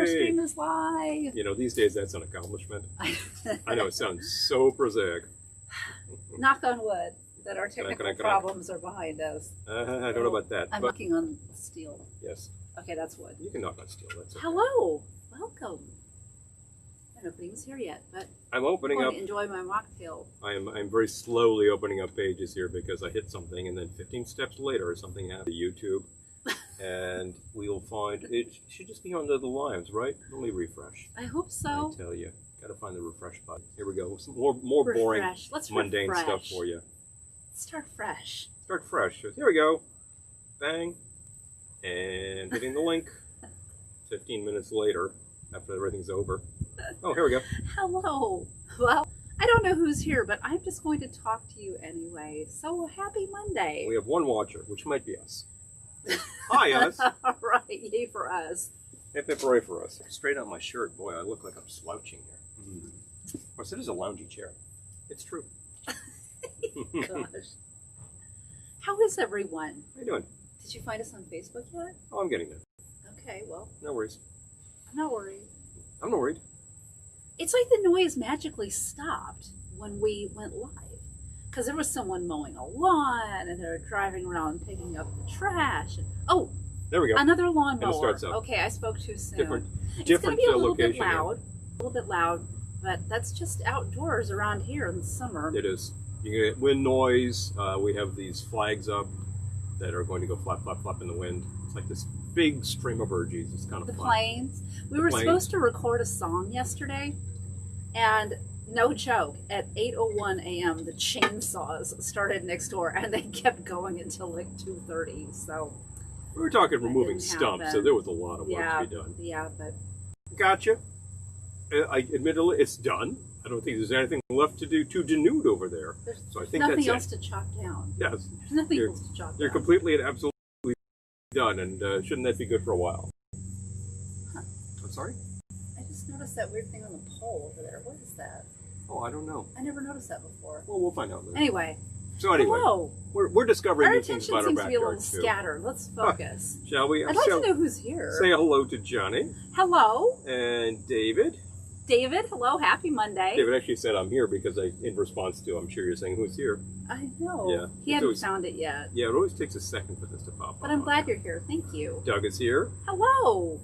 stream is live. You know, these days that's an accomplishment. I know it sounds so prosaic. Knock on wood that our technical problems are behind us. I don't know about that. I'm knocking on steel. Yes. Okay, that's wood. You can knock on steel. That's okay. Hello. Welcome. I don't know if anything's here yet, but I'm opening up. Enjoy my mocktail. I'm very slowly opening up pages here because I hit something, and then 15 steps later, something happened to YouTube, and we'll find it should just be under the lines, right? Let me refresh. I hope so. I tell you, gotta find the refresh button. Here we go. Some more boring, mundane stuff for you. Let's start fresh. Start fresh. Here we go. Bang, and hitting the link. 15 minutes later, after everything's over. Oh, here we go. Hello. Well, I don't know who's here, but I'm just going to talk to you anyway. So happy Monday. We have one watcher, which might be us. Hi, us. All right, yay for us. Hip hip hooray for us. Straight out my shirt. Boy, I look like I'm slouching here. Of course, it is a loungy chair. It's true. Gosh. How is everyone? How you doing? Did you find us on Facebook yet? Oh, I'm getting there. Okay, well. No worries. I'm not worried. I'm not worried. It's like the noise magically stopped when we went live. Because there was someone mowing a lawn, and they were driving around picking up the trash. And, oh, there we go. Another lawnmower. Starts up. Okay, I spoke too soon. Different it's going to be a little location, bit loud. A little bit loud, but that's just outdoors around here in the summer. It is. You get wind noise. We have these flags up that are going to go flap, flap, flap in the wind. It's like this big stream of birdies. It's kind of the fun. Planes. We were supposed to record a song yesterday, and no joke, at 8:01 a.m. the chainsaws started next door, and they kept going until like 2:30. So we were talking removing stumps, so there was a lot of work to be done. Yeah, but gotcha. Admittedly, it's done. I don't think there's anything left to do to denude over there. So I think nothing that's else to chop down. Yes. There's nothing else to chop down. They're completely and absolutely done, and shouldn't that be good for a while? Huh. I'm sorry? I just noticed that weird thing on the pole over there. What is that? Oh, I don't know. I never noticed that before. Well, we'll find out later. Anyway. So anyway, hello. We're discovering new things about our backyard, seems to be a little scattered. Let's focus. Shall we? I'd like to know who's here. Say hello to Johnny. Hello. And David. David, hello. Happy Monday. David actually said I'm here because in response to, I'm sure you're saying who's here. I know. Yeah. He hadn't found it yet. Yeah, it always takes a second for this to pop up. But I'm glad you're here. Thank you. Doug is here. Hello.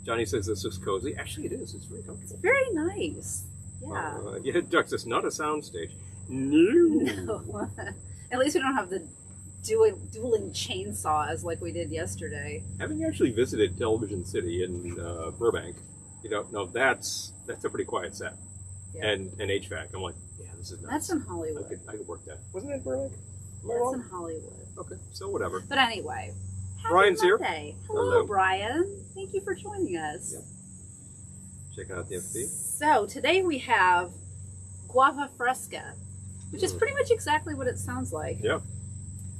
Johnny says this is cozy. Actually, it is. It's very comfortable. It's very nice. Yeah. Yeah, Doug says not a soundstage. No. No. At least we don't have the dueling chainsaws like we did yesterday. Having actually visited Television City in Burbank, you know, that's a pretty quiet set. Yeah. And HVAC. I'm like, yeah, this is nice. That's in Hollywood. I could work that. Wasn't it Burbank? That's in Hollywood. Okay, so whatever. But anyway, Brian's Monday. here. Hello, Brian. Thank you for joining us. Yep. Checking out the FB. So today we have Guava Fresca, which is pretty much exactly what it sounds like. Yeah.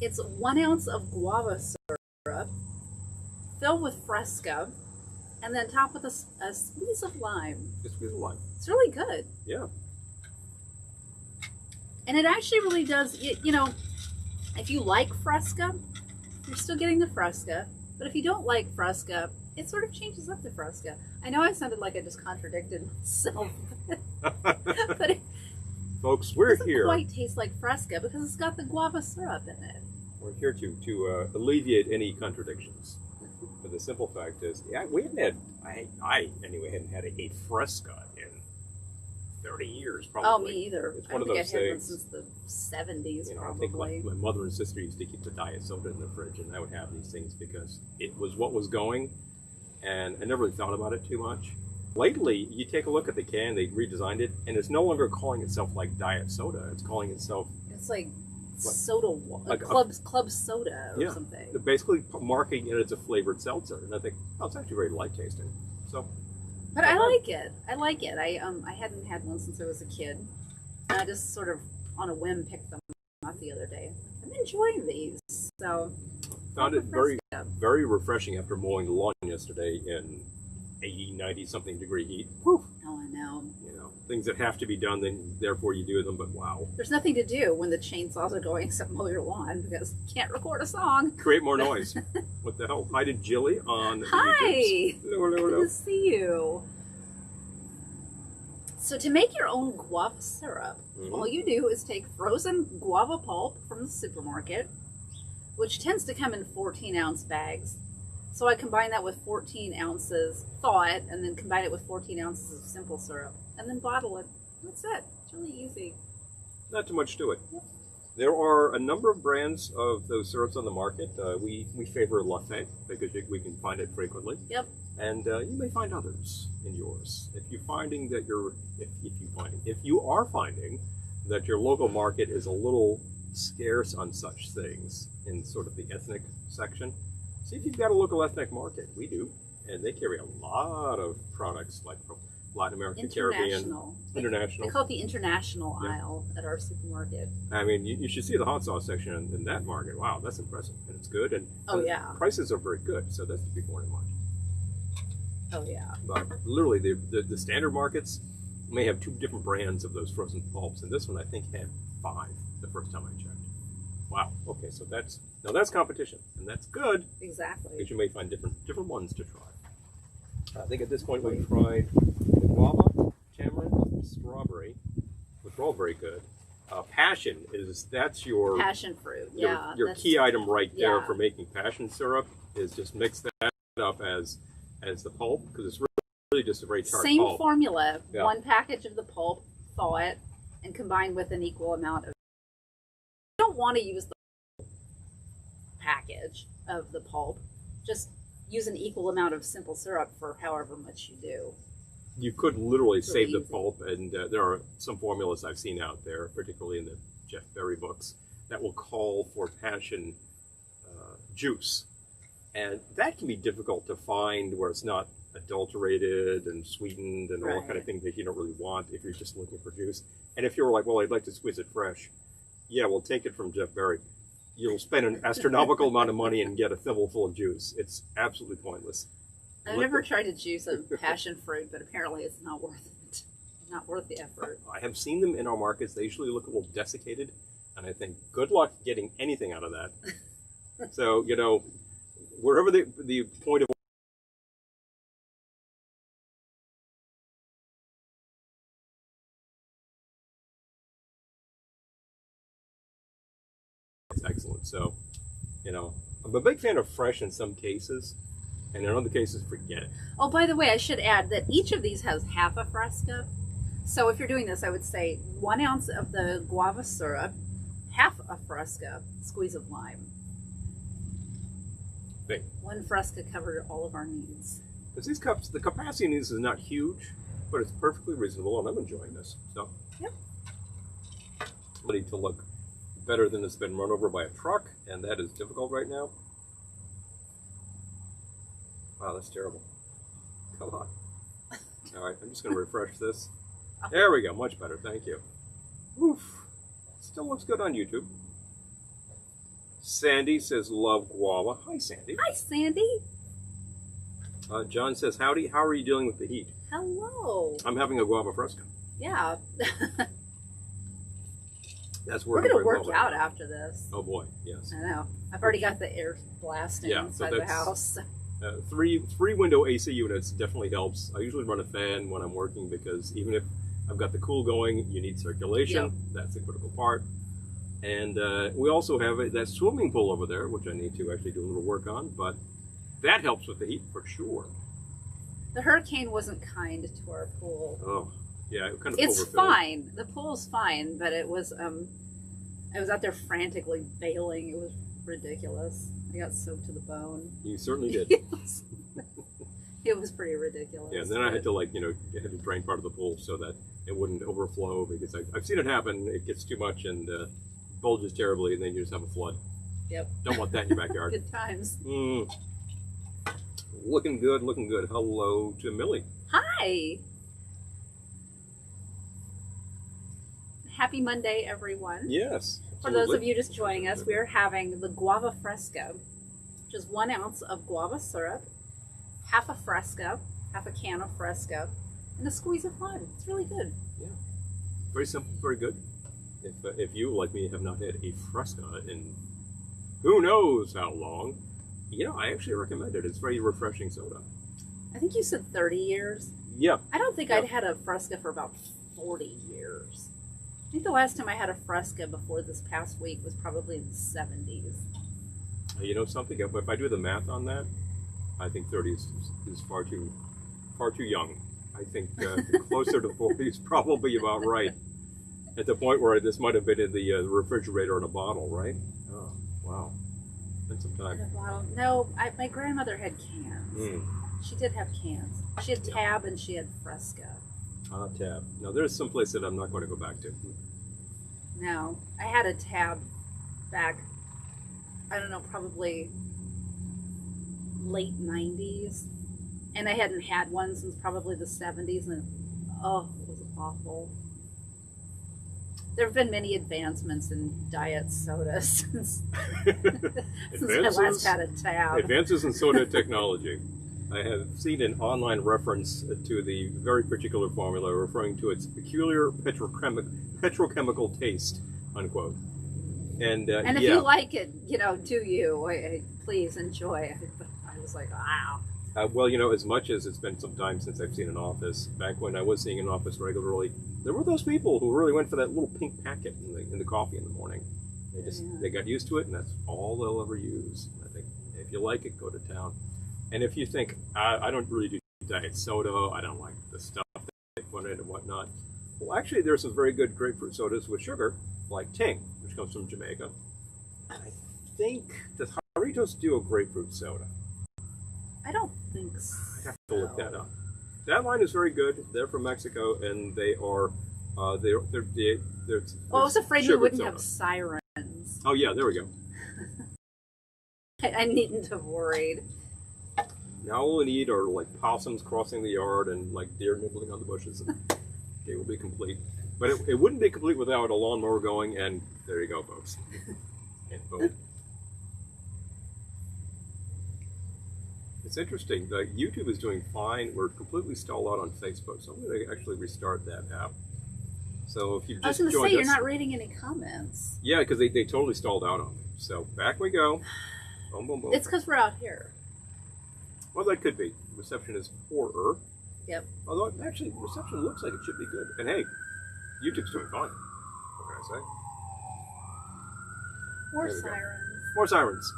It's 1 ounce of guava syrup filled with Fresca, and then topped with a squeeze of lime. A squeeze of lime. It's really good. Yeah. And it actually really does, you know, if you like Fresca, you're still getting the Fresca. But if you don't like Fresca, it sort of changes up the Fresca. I know I sounded like I just contradicted myself. But it folks, we're doesn't here. quite taste like Fresca because it's got the guava syrup in it. We're here to alleviate any contradictions. But the simple fact is, yeah, we haven't had, I anyway hadn't had a Fresca in 30 years, probably. Oh, me either. It's one I of think those I had one things. since the 70s, you know, probably. I think my mother and sister used to keep the diet soda in the fridge, and I would have these things because it was what was going, and I never really thought about it too much. Lately, you take a look at the can, they redesigned it, and it's no longer calling itself like diet soda. It's calling itself... It's like soda, like club soda or something. They're basically marking it as a flavored seltzer, and I think, oh, it's actually very light tasting. So, but I like it. I like it. I hadn't had one since I was a kid. And I just sort of on a whim picked them up the other day. I'm enjoying these. So found it very, very refreshing after mowing the lawn yesterday in 80, 90 something degree heat. Whew. Oh, I know. You know, things that have to be done, then therefore you do them. But wow, There's nothing to do when the chainsaws are going except mow your lawn because you can't record a song. create more noise. What the hell? Hi to Jilly on Hi. YouTube. Hello, hello, Good hello. to see you. So to make your own guava syrup, all you do is take frozen guava pulp from the supermarket, which tends to come in 14-ounce bags. So I combine that with 14 ounces, thaw it, and then combine it with 14 ounces of simple syrup, and then bottle it. That's it. It's really easy. Not too much to it. Yep. There are a number of brands of those syrups on the market. We favor Latte because we can find it frequently. Yep. And you may find others in yours. If you are finding that your local market is a little scarce on such things in sort of the ethnic section, see if you've got a local ethnic market. We do, and they carry a lot of products like from Latin America, Caribbean, international. They call it the international aisle at our supermarket. I mean, you should see the hot sauce section in that market. Wow, that's impressive, and it's good, and prices are very good. So that's to be borne in mind. Oh yeah. But literally, the standard markets may have 2 different brands of those frozen pulps, and this one I think had 5 the first time I checked. Wow. Okay, so that's competition, and that's good. Exactly. Because you may find different ones to try. I think at this point we've tried the guava, tamarind, strawberry, which are all very good. Passion that's your passion fruit. Your key item right there for making passion syrup is just mix that up as the pulp because it's really just a very tart Same pulp. formula. Yeah. 1 package of the pulp, thaw it, and combine with an equal amount of. You don't want to use the package of the pulp. Just use an equal amount of simple syrup for however much you do. You could literally It's save really the pulp, and there are some formulas I've seen out there, particularly in the Jeff Berry books, that will call for passion juice. And that can be difficult to find where it's not adulterated and sweetened and all that kind of thing that you don't really want if you're just looking for juice. And if you're like, well, I'd like to squeeze it fresh, yeah, well, take it from Jeff Berry. You'll spend an astronomical amount of money and get a thimble full of juice. It's absolutely pointless. I've never tried to juice a passion fruit, but apparently it's not worth it. Not worth the effort. I have seen them in our markets. They usually look a little desiccated, and I think, good luck getting anything out of that. So, you know, wherever the point of it's excellent. So, you know, I'm a big fan of fresh in some cases, and in other cases, forget it. Oh, by the way, I should add that each of these has half a Fresca. So if you're doing this, I would say 1 ounce of the guava syrup, half a Fresca, squeeze of lime. Big. 1 Fresca covered all of our needs. Because these cups, the capacity in these is not huge, but it's perfectly reasonable, and I'm enjoying this. So, yep. Ready to look better than it's been run over by a truck, and that is difficult right now. Wow, that's terrible. Come on. All right, I'm just going to refresh this. There we go, much better, thank you. Oof. Still looks good on YouTube. Sandy says, love guava. Hi, Sandy. Hi, Sandy. John says, howdy, how are you dealing with the heat? Hello. I'm having a guava fresca. Yeah. That's We're going to work out after this. Oh, boy, yes. I know. I've already got the air blasting inside the house. 3-window AC units definitely helps. I usually run a fan when I'm working because even if I've got the cool going, you need circulation. Yep. That's the critical part. And we also have that swimming pool over there, which I need to actually do a little work on, but that helps with the heat for sure. The hurricane wasn't kind to our pool. Oh, yeah, it kind of It's overfilled. fine. The pool's fine, but it was, I was out there frantically bailing. It was ridiculous. I got soaked to the bone. You certainly did. It was pretty ridiculous. Yeah, and then I had to I had to drain part of the pool so that it wouldn't overflow because I've seen it happen. It gets too much and bulges terribly, and then you just have a flood. Yep. Don't want that in your backyard. Good times. Looking good, looking good. Hello to Millie. Hi. Happy Monday, everyone. Yes. For those of you just joining us, we are having the Guava Fresca, which is 1 ounce of guava syrup, half a Fresca, half a can of Fresca, and a squeeze of lime. It's really good. Yeah, very simple, very good. If you, like me, have not had a Fresca in who knows how long, I actually recommend it. It's very refreshing soda. I think you said 30 years. Yeah. I don't think I'd had a Fresca for about 40 years. I think the last time I had a Fresca before this past week was probably in the 70s. You know something? If I do the math on that, I think 30 is far too young. I think closer to 40 is probably about right. At the point where this might have been in the refrigerator in a bottle, right? Oh, wow. Been some time. In a bottle? No, my grandmother had cans. Mm. She did have cans. She had Tab and she had Fresca. Tab. Now, there's some place that I'm not going to go back to. No, I had a Tab back, I don't know, probably late 90s. And I hadn't had one since probably the 70s. And, oh, it was awful. There have been many advancements in diet soda since I last had a Tab. Advances in soda technology. I have seen an online reference to the very particular formula referring to its peculiar petrochemical taste, unquote. And if you like it, do you. Please enjoy. I was like, wow. Well, as much as it's been some time since I've seen an Office, back when I was seeing an Office regularly, there were those people who really went for that little pink packet in the coffee in the morning. They got used to it, and that's all they'll ever use. I think if you like it, go to town. And if you think, I don't really do diet soda, I don't like the stuff that they put in and whatnot, well, actually, there's some very good grapefruit sodas with sugar, like Ting, which comes from Jamaica. And I think, does Jarritos do a grapefruit soda? I don't think so. I have to look that up. That line is very good. They're from Mexico, and they are, they're I was afraid we wouldn't soda. have sirens. Oh, yeah, there we go. I needn't have worried. Now all we need are like possums crossing the yard and like deer nibbling on the bushes, and they will be complete. But it wouldn't be complete without a lawnmower going, and there you go, folks. And boom. It's interesting. YouTube is doing fine. We're completely stalled out on Facebook, so I'm going to actually restart that app. So if you've just I was going to say, you're us, not reading any comments. Yeah, because they totally stalled out on me. So back we go. Boom, boom, boom. It's because we're out here. Well, that could be. Reception is poorer. Yep. Although, actually, reception looks like it should be good. And hey, YouTube's doing fine. What can I say? More sirens. More sirens.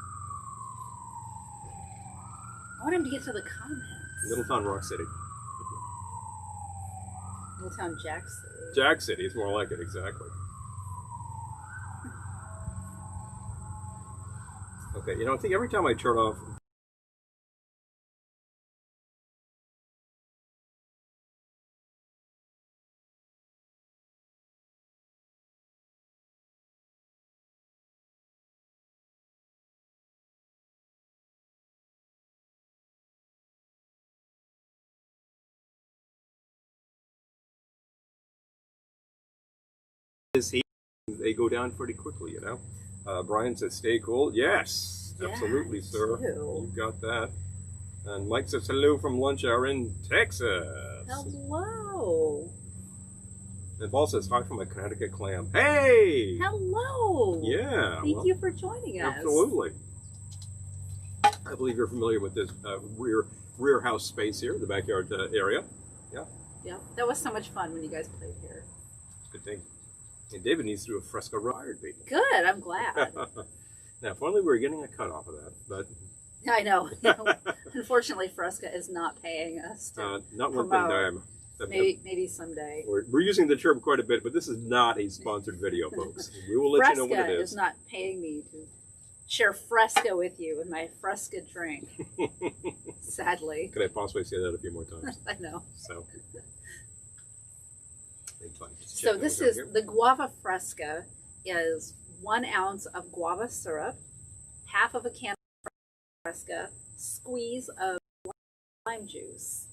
I want him to get to the comments. Littletown Rock City. Littletown Jack City. Jack City is more like it, exactly. Okay, I think every time I turn off this heat, they go down pretty quickly, Brian says, stay cool. Yes, absolutely, sir. Too. You got that. And Mike says, hello from lunch hour in Texas. Hello. And Paul says, hi from a Connecticut clam. Hey! Hello. Yeah. Thank you for joining us. Absolutely. I believe you're familiar with this rear house space here, the backyard area. Yeah. Yeah, that was so much fun when you guys played here. It's a good thing. And David needs to do a Fresca ride, baby. Good, I'm glad. Now, if only we were getting a cut off of that, but I know. Unfortunately, Fresca is not paying us. not one thing. Maybe someday. We're using the term quite a bit, but this is not a sponsored video, folks. We will let you know what it Fresca is not paying me to share Fresca with you in my Fresca drink. Sadly. Could I possibly say that a few more times? I know. So this is the Guava Fresca is 1 ounce of guava syrup, half of a can of Fresca, squeeze of lime juice.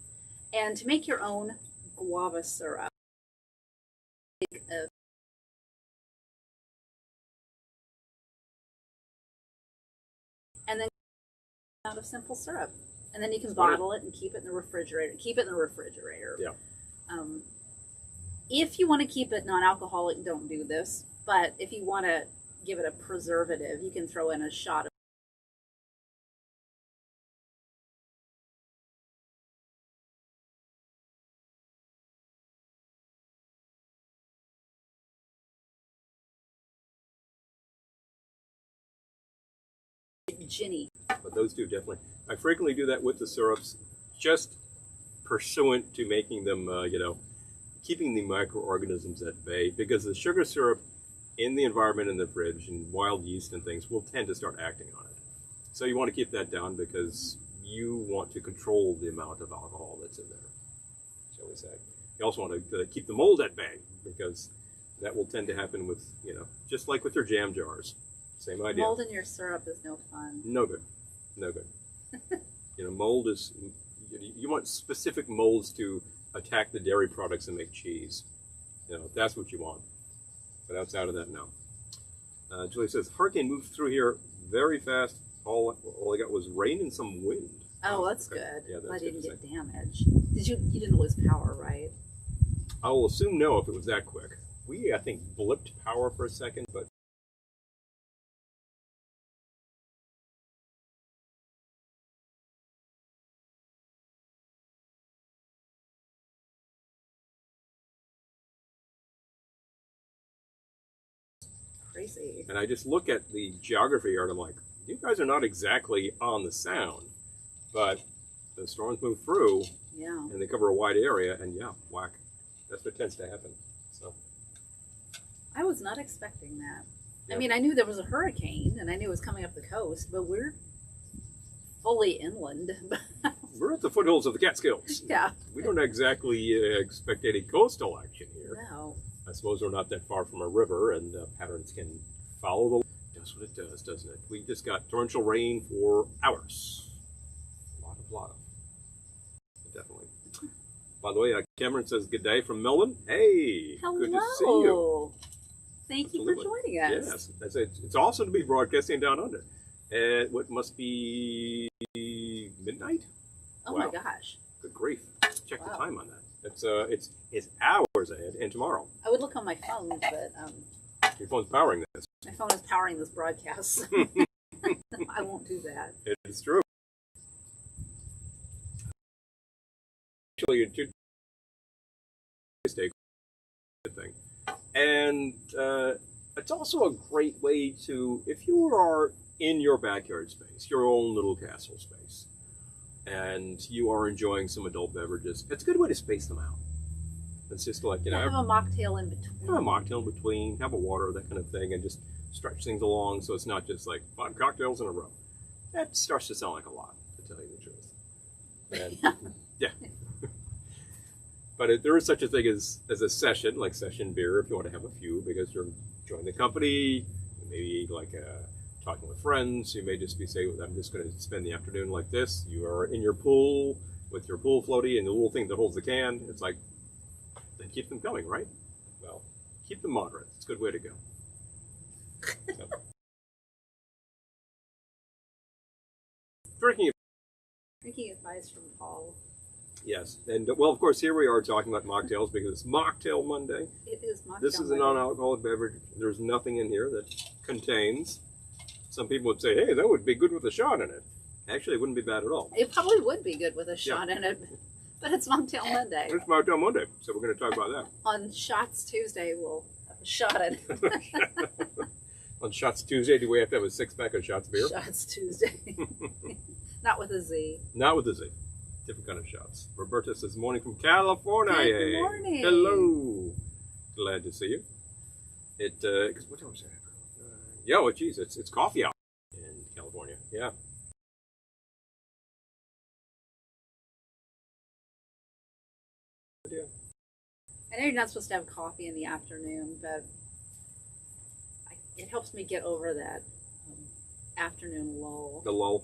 And to make your own guava syrup, and then out of simple syrup. And then you can bottle it and keep it in the refrigerator. Yeah. If you want to keep it non-alcoholic, don't do this. But if you want to give it a preservative, you can throw in a shot of ginny. But those two definitely. I frequently do that with the syrups, just pursuant to making them, keeping the microorganisms at bay, because the sugar syrup in the environment in the fridge and wild yeast and things will tend to start acting on it. So you want to keep that down because you want to control the amount of alcohol that's in there, shall we say. You also want to keep the mold at bay because that will tend to happen with, just like with your jam jars. Same idea. Mold in your syrup is no fun. No good. No good. Mold is, you want specific molds to attack the dairy products and make cheese. That's what you want. But outside of that, no. Julie says, hurricane moved through here very fast. All I got was rain and some wind. Oh, that's okay. good. Yeah, that's I didn't good get damage. You didn't lose power, right? I will assume no if it was that quick. We, I think, blipped power for a second, but crazy. and I just look at the geography here and I'm like, you guys are not exactly on the sound, but the storms move through and they cover a wide area and whack. That's what tends to happen. So I was not expecting that. Yeah. I mean, I knew there was a hurricane and I knew it was coming up the coast, but we're fully inland. We're at the foothills of the Catskills. Yeah. We don't exactly expect any coastal action here. No. I suppose we're not that far from a river, and patterns can follow the. That's what it does, doesn't it? We just got torrential rain for hours. A lot of. Definitely. By the way, Cameron says good day from Melbourne. Hey, Hello. Good to see you. Thank you Absolutely. for joining us. Yes, it's awesome to be broadcasting down under. At what must be midnight? Oh Wow. my gosh. Good grief! Check the Wow. time on that. It's hours ahead, and tomorrow. I would look on my phone, but Your phone's powering this. my phone is powering this broadcast. I won't do that. It's true. Actually, it's a good thing, and it's also a great way to, if you are in your backyard space, your own little castle space, and you are enjoying some adult beverages, it's a good way to space them out. It's just like, Have a mocktail in between. have a mocktail in between, have a water, that kind of thing, and just stretch things along so it's not just like 5 cocktails in a row. That starts to sound like a lot, to tell you the truth. And, yeah. But there is such a thing as a session, like session beer, if you want to have a few, because you're enjoying the company, maybe like talking with friends. You may just be saying, I'm just going to spend the afternoon like this. You are in your pool with your pool floaty and the little thing that holds the can. It's like, then keep them going, right? Well, keep them moderate. It's a good way to go. So. Drinking advice from Paul. Yes, and well, of course, here we are talking about mocktails because it's Mocktail Monday. It is mocktail. This is a non-alcoholic beverage. There's nothing in here that contains. Some people would say, hey, that would be good with a shot in it. Actually, it wouldn't be bad at all. It probably would be good with a shot in it, but it's Mocktail Monday. It's Mocktail Monday, so we're going to talk about that. On Shots Tuesday, we'll have a shot in it. On Shots Tuesday, do we have to have a 6-pack of Shots beer? Shots Tuesday. Not with a Z. Not with a Z. Different kind of shots. Roberta says, morning from California. Good morning. Hello. Glad to see you. What time is it? Geez, it's coffee out in California. Yeah. I know you're not supposed to have coffee in the afternoon, but it helps me get over that afternoon lull. The lull.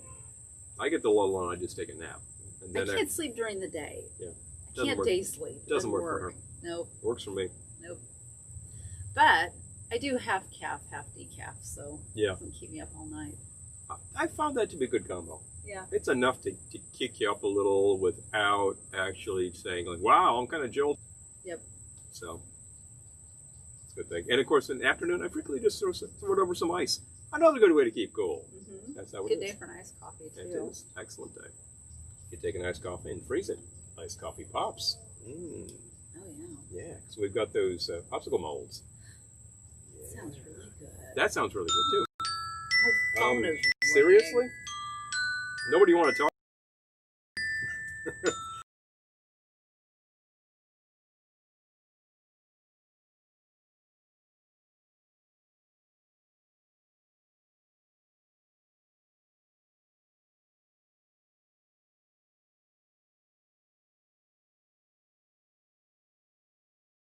I get the lull and I just take a nap. And I then can't sleep during the day. Yeah. I can't day sleep. It Doesn't work for her. Nope. Works for me. Nope. But I do half calf, half decaf, so it doesn't keep me up all night. I found that to be a good combo. Yeah. It's enough to kick you up a little without actually saying like, wow, I'm kind of jolted. Yep. So it's a good thing. And of course, in the afternoon, I frequently just throw it over some ice. Another good way to keep cool. Mm-hmm. That's how it Good is. day for an iced coffee too. It is. Excellent day. You take an iced coffee and freeze it. Iced coffee pops. Mm. Oh yeah. Yeah, so we've got those popsicle molds. Yeah. Sounds really good. That sounds really good too. My phone is ringing. Seriously? Nobody want to talk?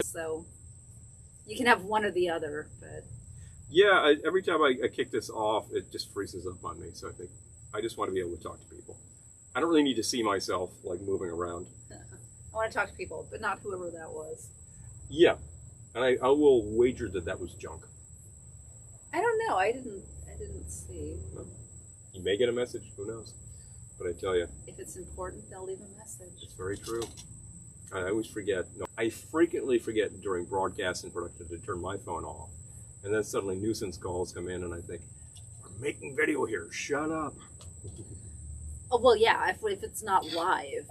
So you can have one or the other, but Yeah, every time I kick this off, it just freezes up on me. So I think I just want to be able to talk to people. I don't really need to see myself like moving around. I want to talk to people, but not whoever that was. Yeah, and I will wager that that was junk. I don't know. I didn't see. Well, you may get a message. Who knows? But I tell you, If it's important, they'll leave a message. it's very true. I always forget. No, I frequently forget during broadcast and production to turn my phone off. And then suddenly nuisance calls come in and I think, we're making video here. Shut up. Oh well, yeah. If it's not live,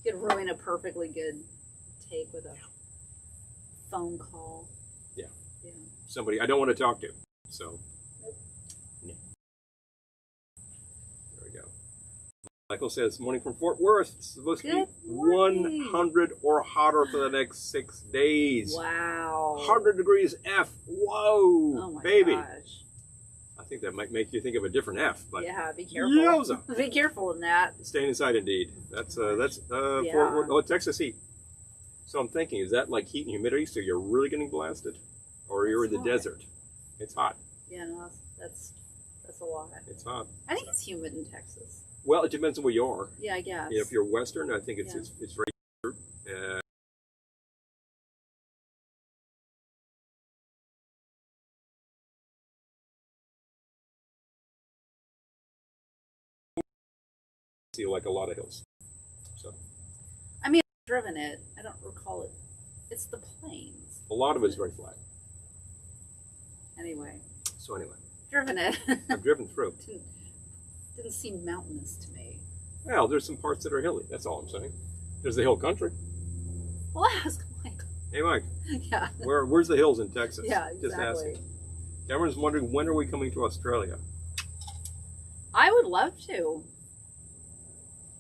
you could ruin a perfectly good take with a phone call. Yeah. Yeah. Somebody I don't want to talk to. So, no. There we go. Michael says, morning from Fort Worth. It's supposed to Good be morning. 100 or hotter for the next 6 days. Wow. 100 degrees F. Whoa, Oh my baby. gosh. I think that might make you think of a different F, but Yeah, be careful. Yowza. Be careful in that. Staying inside indeed. That's Yeah. Fort Worth. Oh, Texas heat. So I'm thinking, is that like heat and humidity? So you're really getting blasted, or you're in That's the hot. desert? It's hot. Yeah, no, that's a lot. It's hot. I think it's humid in Texas. Well, it depends on where you are. Yeah, I guess. If you're Western, I think it's Yeah. it's very. See, like a lot of hills. So I mean, I've driven it. I don't recall it. It's the plains. a lot of it's very flat. Anyway, So anyway, driven it. I've driven through. didn't seem mountainous to me. Well, there's some parts that are hilly. That's all I'm saying. There's the hill country. Well, ask Mike. Hey, Mike, Yeah. where's the hills in Texas? Yeah, Just exactly. asking. Cameron's wondering, when are we coming to Australia? I would love to.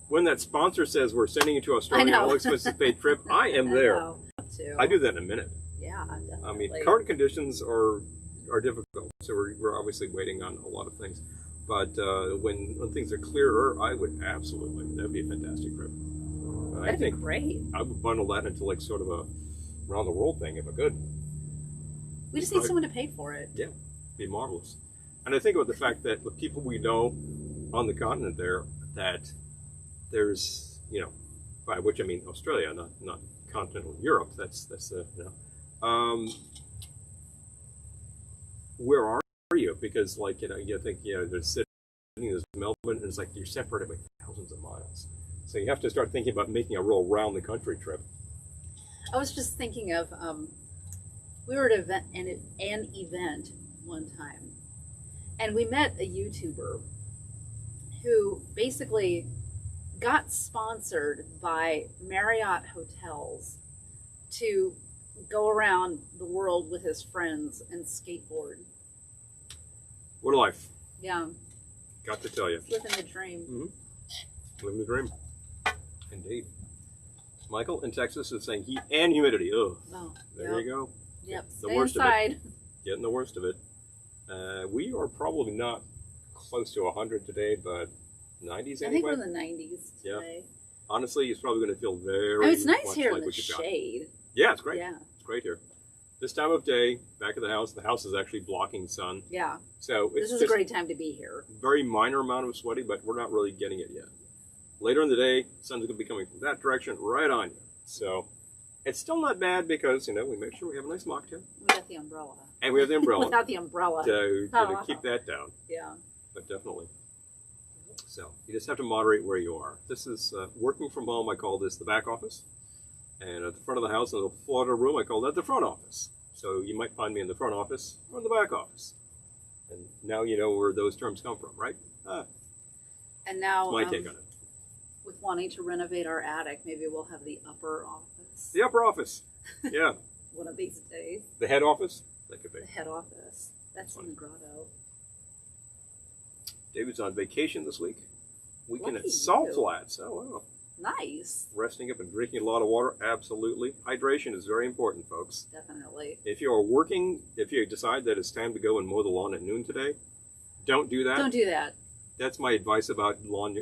When that sponsor says we're sending you to I Australia, know. all expenses paid trip, I am there. Love to. I do that in a minute. Yeah, definitely. I mean, current conditions are difficult, so we're obviously waiting on a lot of things. But when things are clearer, I would absolutely. That'd be a fantastic trip. I That'd think be great. I would bundle that into like sort of a around the world thing if I could. We just need Right. someone to pay for it. Yeah, be marvelous. And I think about the fact that the people we know on the continent there, that there's, by which I mean Australia, not continental Europe. That's where are you? Because you think there's Sydney, there's Melbourne, and it's like you're separated by thousands of miles. So you have to start thinking about making a real round the country trip. I was just thinking of we were at an event one time, and we met a YouTuber who basically got sponsored by Marriott Hotels to go around the world with his friends and skateboard. What a life! Yeah, Got to tell you, living the dream. living the dream. Indeed. Michael in Texas is saying heat and humidity. Oh, Oh, there you go. Yep. The Stay worst of it. inside. Getting the worst of it. We are probably not close to 100 today, but 90s I think we're anyway. in the 90s Yeah. today. Honestly, it's probably going to feel very. I mean, it's nice much here like in we the could go. shade. Yeah, it's great. Yeah, It's great here. This time of day, back at the house is actually blocking sun, yeah. so it's This is a just great time to be here. very minor amount of sweaty, but we're not really getting it yet. Later in the day, sun's going to be coming from that direction right on you. So it's still not bad because we make sure we have a nice mocktail We got the umbrella. and we have the umbrella Without the umbrella. to keep that down. Yeah. But definitely. So you just have to moderate where you are. This is working from home. I call this the back office. And at the front of the house, in the Florida room, I call that the front office. So you might find me in the front office or in the back office. And now you know where those terms come from, right? And now, my take on it. with wanting to renovate our attic, maybe we'll have the upper office. The upper office. Yeah. One of these days. The head office? That could be. The head office. That's in the grotto. David's on vacation this week. Weekend Lucky at Salt you. Flats. Oh, wow. Nice. Resting up and drinking a lot of water? Absolutely. Hydration is very important, folks. Definitely. If you are working, if you decide that it's time to go and mow the lawn at noon today, don't do that. Don't do that. That's my advice about lawn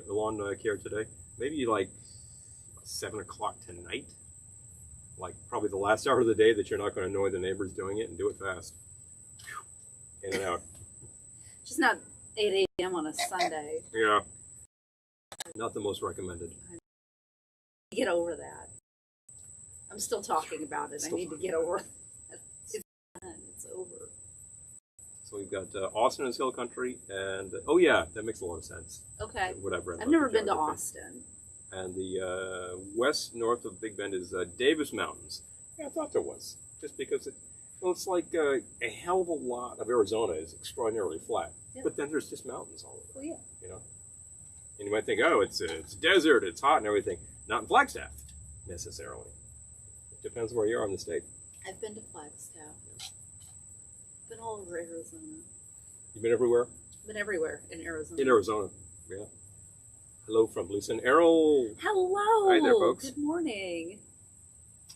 care today. Maybe like 7 o'clock tonight. Like probably the last hour of the day that you're not going to annoy the neighbors doing it, and do it fast. In and out. Just not 8 a.m. on a Sunday. Yeah. Not the most recommended. Get over that. I'm still talking about it. I need to get over it. It's done. It's over. So we've got Austin is Hill Country, and oh yeah, that makes a lot of sense. Okay. Whatever. I've never been to Austin. And the west north of Big Bend is Davis Mountains. Yeah, I thought there was, just because it's like a hell of a lot of Arizona is extraordinarily flat, but then there's just mountains all over. Well, yeah. You know, and you might think, oh, it's desert, it's hot and everything. Not in Flagstaff, necessarily. It depends where you are in the state. I've been to Flagstaff. Been all over Arizona. You've been everywhere? Been everywhere in Arizona. In Arizona, yeah. Hello from Lisa and Errol. Hello. Hi there, folks. Good morning.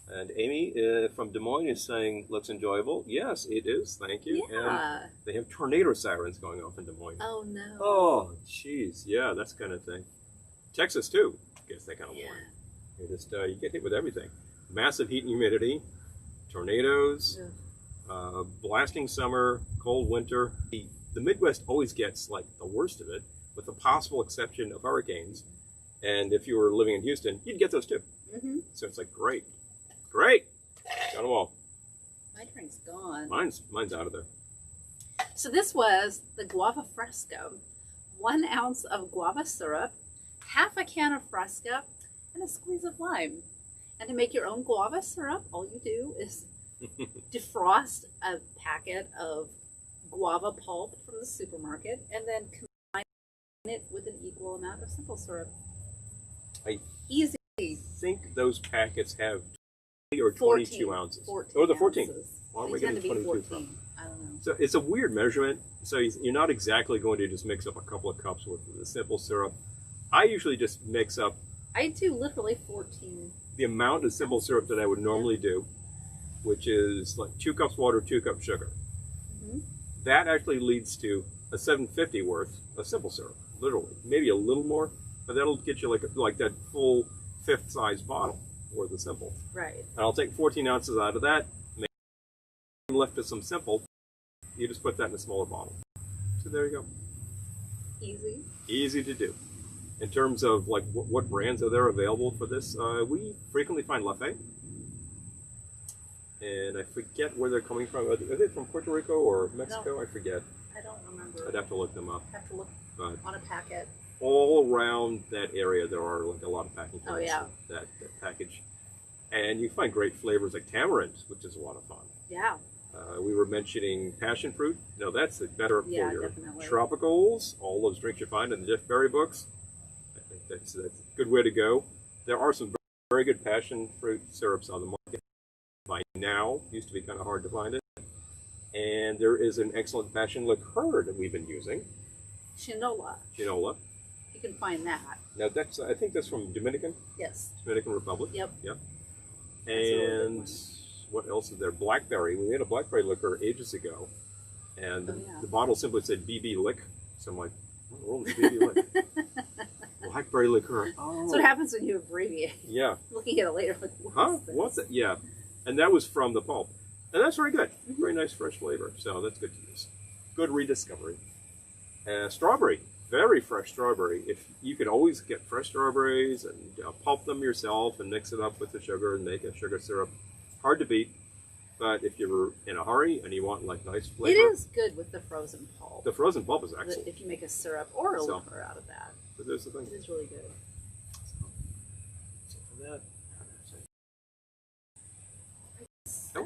And Amy from Des Moines is saying, looks enjoyable. Yes, it is. Thank you. Yeah. And they have tornado sirens going off in Des Moines. Oh, no. Oh, jeez. Yeah, that's the kind of thing. Texas, too, gets that kind of warning. You just you get hit with everything. Massive heat and humidity, tornadoes, blasting summer, cold winter. The Midwest always gets like the worst of it, with the possible exception of hurricanes. And if you were living in Houston, you'd get those too. Mm-hmm. So it's like, great. Got them all. My drink's gone. Mine's out of there. So this was the Guava Fresca. 1 ounce of guava syrup, half a can of Fresca, and a squeeze of lime. And to make your own guava syrup, all you do is defrost a packet of guava pulp from the supermarket and then combine it with an equal amount of simple syrup. Easy. I think those packets have 20 or 14, 22 ounces. 14 oh, the 14. Ounces. Why are They we tend getting to be 22 14. from? I don't know. So it's a weird measurement. So you're not exactly going to just mix up a couple of cups with the simple syrup. I usually just mix up. I do literally 14. The amount of simple syrup that I would normally do, which is like 2 cups water, 2 cups sugar. Mm-hmm. That actually leads to a 750 worth of simple syrup, literally. Maybe a little more, but that'll get you like that full 5th size bottle worth of simple. Right. And I'll take 14 ounces out of that. Maybe left with some simple. You just put that in a smaller bottle. So there you go. Easy. Easy to do. In terms of like what brands are there available for this, we frequently find Lafayette. And I forget where they're coming from. Are they from Puerto Rico or Mexico? No, I forget. I don't remember. I'd have to look them up. Have to look on a packet. All around that area, there are like a lot of packing plants that package. And you find great flavors like tamarind, which is a lot of fun. Yeah. We were mentioning passion fruit. No, that's better for your definitely. Tropicals. All those drinks you find in the Jeff Berry books. I think that's a good way to go. There are some very good passion fruit syrups on the market by now. Used to be kind of hard to find it. And there is an excellent passion liqueur that we've been using. Shinola. You can find that. Now that's I think that's from Dominican. Yes. Dominican Republic. Yep. Yep. And what else is there? Blackberry. We made a blackberry liqueur ages ago, and the bottle simply said BB Lick. So I'm like, what in the world is BB Lick? Blackberry liqueur. Oh. That's what happens when you abbreviate. Yeah. Looking at it later, like, what's that? Yeah. And that was from the pulp. And that's very good. Mm-hmm. Very nice fresh flavor. So that's good to use. Good rediscovery. Strawberry. Very fresh strawberry. If you could always get fresh strawberries and pulp them yourself and mix it up with the sugar and make a sugar syrup. Hard to beat. But if you're in a hurry and you want like nice flavor. It is good with the frozen pulp. The frozen pulp is excellent. If you make a syrup or a liqueur out of that. But there's the thing. It is really good. So for that.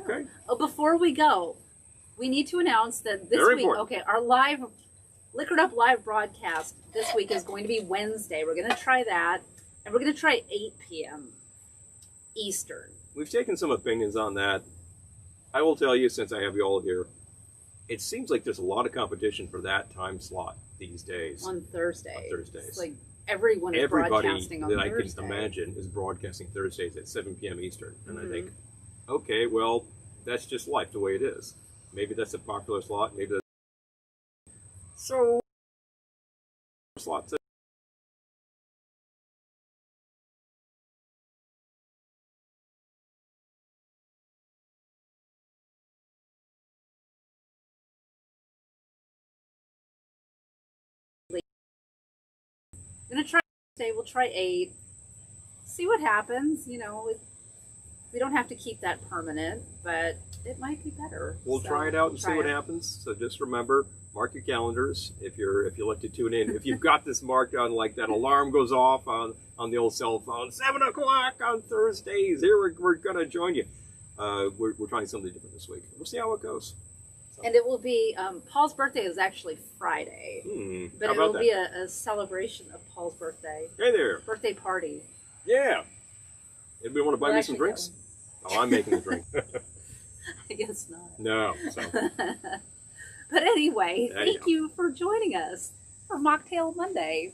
Okay. Oh, before we go, we need to announce that this Very week, important. okay, our live Liquored Up live broadcast this week is going to be Wednesday. We're going to try that, and we're going to try 8 p.m. Eastern. We've taken some opinions on that. I will tell you, since I have you all here, it seems like there's a lot of competition for that time slot these days. On Thursdays. On Thursdays. It's like everyone is Everybody broadcasting on that Thursday. I can imagine is broadcasting Thursdays at 7 p.m. Eastern. And I Mhm. think, okay, well, that's just life the way it is. Maybe that's a popular slot. Maybe that's... So, slots. I'm going to try Thursday. We'll try 8. See what happens. You know, we don't have to keep that permanent, but it might be better. We'll So, try it out and we'll see try what it. happens. So just remember, mark your calendars if you like to tune in. If you've got this marked on, like that alarm goes off on the old cell phone, 7 o'clock on Thursdays. Here we're going to join you. We're trying something different this week. We'll see how it goes. So. And it will be Paul's birthday is actually Friday, but How it about will that? be a celebration of Paul's birthday. Hey there. Birthday party. Yeah. Anybody want to buy We'll me some actually drinks? Oh, I'm making the drink. I guess not. No. So. But anyway, There you thank go. you for joining us for Mocktail Monday.